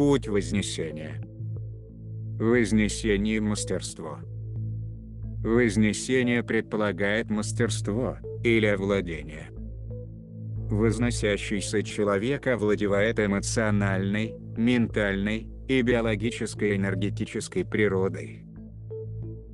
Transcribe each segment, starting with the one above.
Путь Вознесения. Вознесение и мастерство. Вознесение предполагает мастерство, или овладение. Возносящийся человек овладевает эмоциональной, ментальной и биологической энергетической природой.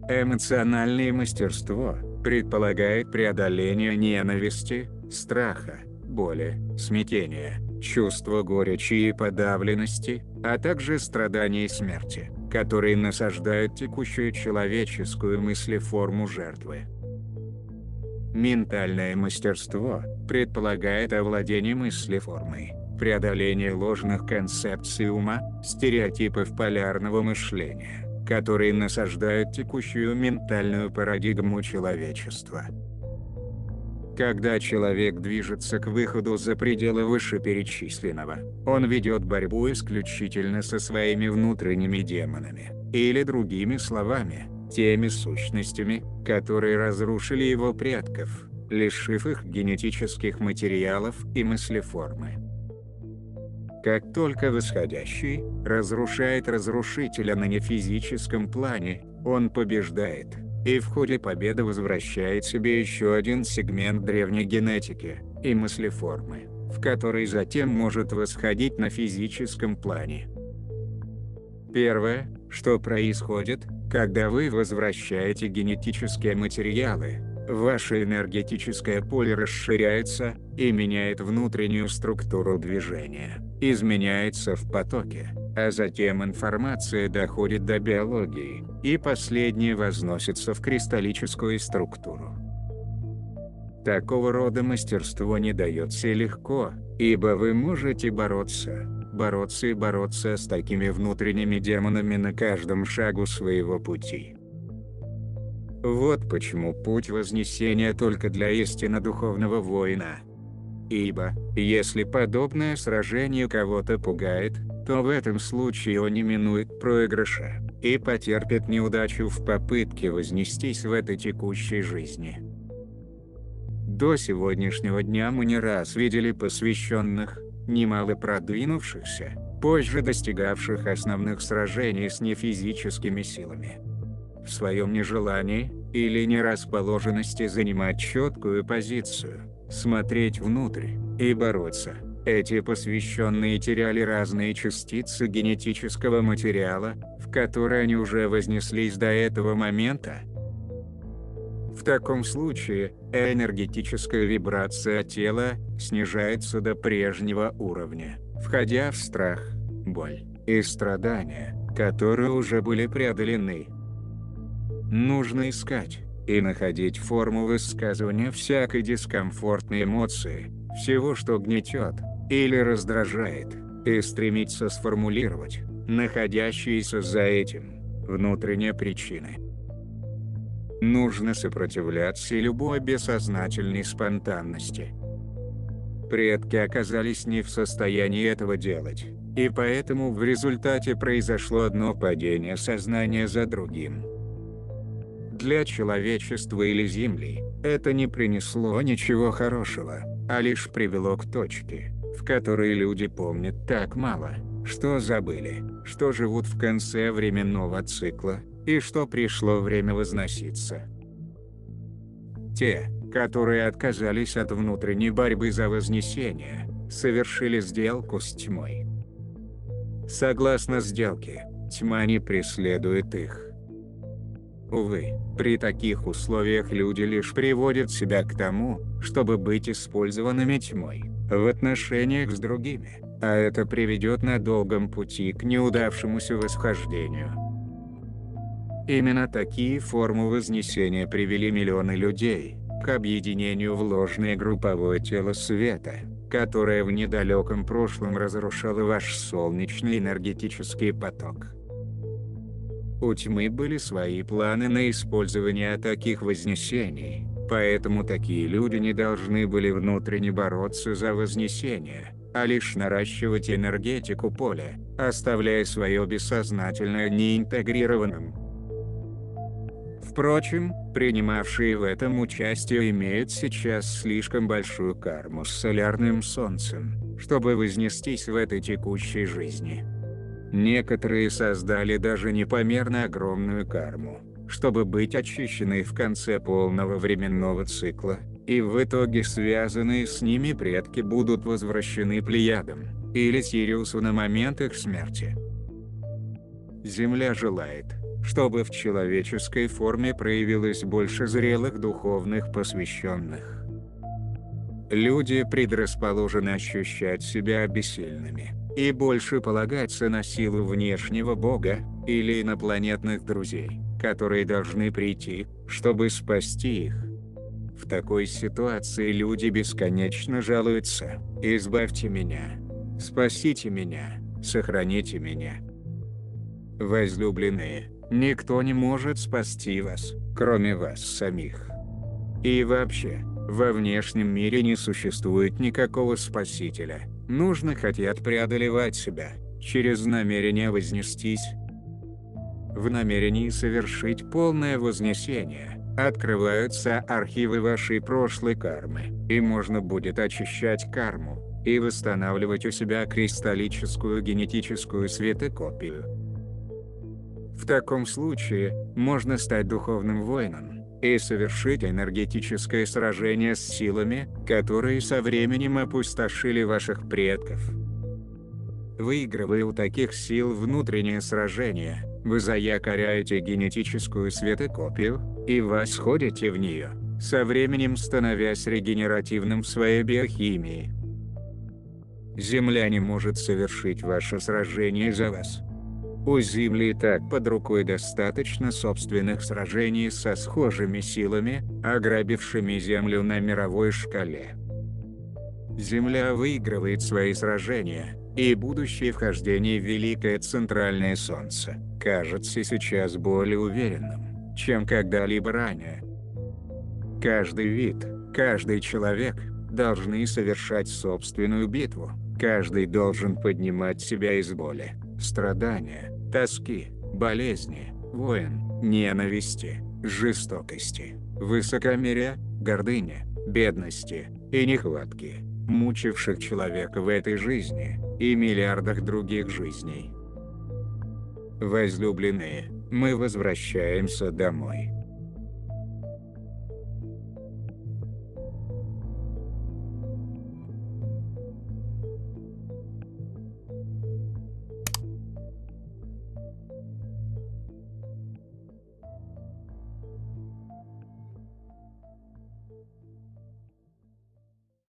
Эмоциональное мастерство предполагает преодоление ненависти, страха, боли, смятения, чувства горечи и подавленности, а также страданий и смерти, которые насаждают текущую человеческую мыслеформу жертвы. Ментальное мастерство предполагает овладение мыслеформой, преодоление ложных концепций ума, стереотипов полярного мышления, которые насаждают текущую ментальную парадигму человечества. Когда человек движется к выходу за пределы вышеперечисленного, он ведет борьбу исключительно со своими внутренними демонами, или другими словами, теми сущностями, которые разрушили его предков, лишив их генетических материалов и мыслеформы. Как только восходящий разрушает разрушителя на нефизическом плане, он побеждает, и в ходе победы возвращает себе еще один сегмент древней генетики и мыслеформы, в который затем может восходить на физическом плане. Первое, что происходит, когда вы возвращаете генетические материалы, ваше энергетическое поле расширяется и меняет внутреннюю структуру движения, изменяется в потоке, а затем информация доходит до биологии, и последняя возносится в кристаллическую структуру. Такого рода мастерство не дается легко, ибо вы можете бороться с такими внутренними демонами на каждом шагу своего пути. Вот почему путь Вознесения только для истинно духовного воина. Ибо, если подобное сражение кого-то пугает, то в этом случае он не минует проигрыша, и потерпит неудачу в попытке вознестись в этой текущей жизни. До сегодняшнего дня мы не раз видели посвященных, немало продвинувшихся, позже достигавших основных сражений с нефизическими силами. В своем нежелании, или нерасположенности занимать четкую позицию, смотреть внутрь и бороться, эти посвященные теряли разные частицы генетического материала, в которые они уже вознеслись до этого момента. В таком случае, энергетическая вибрация тела снижается до прежнего уровня, входя в страх, боль и страдания, которые уже были преодолены. Нужно искать и находить форму высказывания всякой дискомфортной эмоции, всего, что гнетет или раздражает, и стремиться сформулировать находящиеся за этим внутренние причины. Нужно сопротивляться любой бессознательной спонтанности. Предки оказались не в состоянии этого делать, и поэтому в результате произошло одно падение сознания за другим. Для человечества или Земли это не принесло ничего хорошего, а лишь привело к точке, в которой люди помнят так мало, что забыли, что живут в конце временного цикла, и что пришло время возноситься. Те, которые отказались от внутренней борьбы за вознесение, совершили сделку с тьмой. Согласно сделке, тьма не преследует их. Увы, при таких условиях люди лишь приводят себя к тому, чтобы быть использованными тьмой в отношениях с другими, а это приведет на долгом пути к неудавшемуся восхождению. Именно такие формы вознесения привели миллионы людей к объединению в ложное групповое тело света, которое в недалеком прошлом разрушало ваш солнечный энергетический поток. У тьмы были свои планы на использование таких вознесений, поэтому такие люди не должны были внутренне бороться за вознесение, а лишь наращивать энергетику поля, оставляя свое бессознательное неинтегрированным. Впрочем, принимавшие в этом участие имеют сейчас слишком большую карму с солярным солнцем, чтобы вознестись в этой текущей жизни. Некоторые создали даже непомерно огромную карму, чтобы быть очищены в конце полного временного цикла, и в итоге связанные с ними предки будут возвращены Плеядам или Сириусу на момент их смерти. Земля желает, чтобы в человеческой форме проявилось больше зрелых духовных посвященных. Люди предрасположены ощущать себя обессильными и больше полагаться на силу внешнего бога или инопланетных друзей, которые должны прийти, чтобы спасти их. В такой ситуации люди бесконечно жалуются: «Избавьте меня, спасите меня, сохраните меня». Возлюбленные, никто не может спасти вас, кроме вас самих. И вообще, во внешнем мире не существует никакого спасителя. Нужно хотят преодолевать себя, через намерение вознестись. В намерении совершить полное вознесение, открываются архивы вашей прошлой кармы, и можно будет очищать карму, и восстанавливать у себя кристаллическую генетическую светокопию. В таком случае, можно стать духовным воином, и совершить энергетическое сражение с силами, которые со временем опустошили ваших предков. Выигрывая у таких сил внутреннее сражение, вы заякоряете генетическую светокопию, и восходите в нее, со временем становясь регенеративным в своей биохимии. Земля не может совершить ваше сражение за вас. У Земли так под рукой достаточно собственных сражений со схожими силами, ограбившими Землю на мировой шкале. Земля выигрывает свои сражения, и будущее вхождение в Великое Центральное Солнце кажется сейчас более уверенным, чем когда-либо ранее. Каждый вид, каждый человек должны совершать собственную битву, каждый должен поднимать себя из боли, страдания, тоски, болезни, войн, ненависти, жестокости, высокомерия, гордыни, бедности и нехватки, мучивших человека в этой жизни, и миллиардах других жизней. Возлюбленные, мы возвращаемся домой.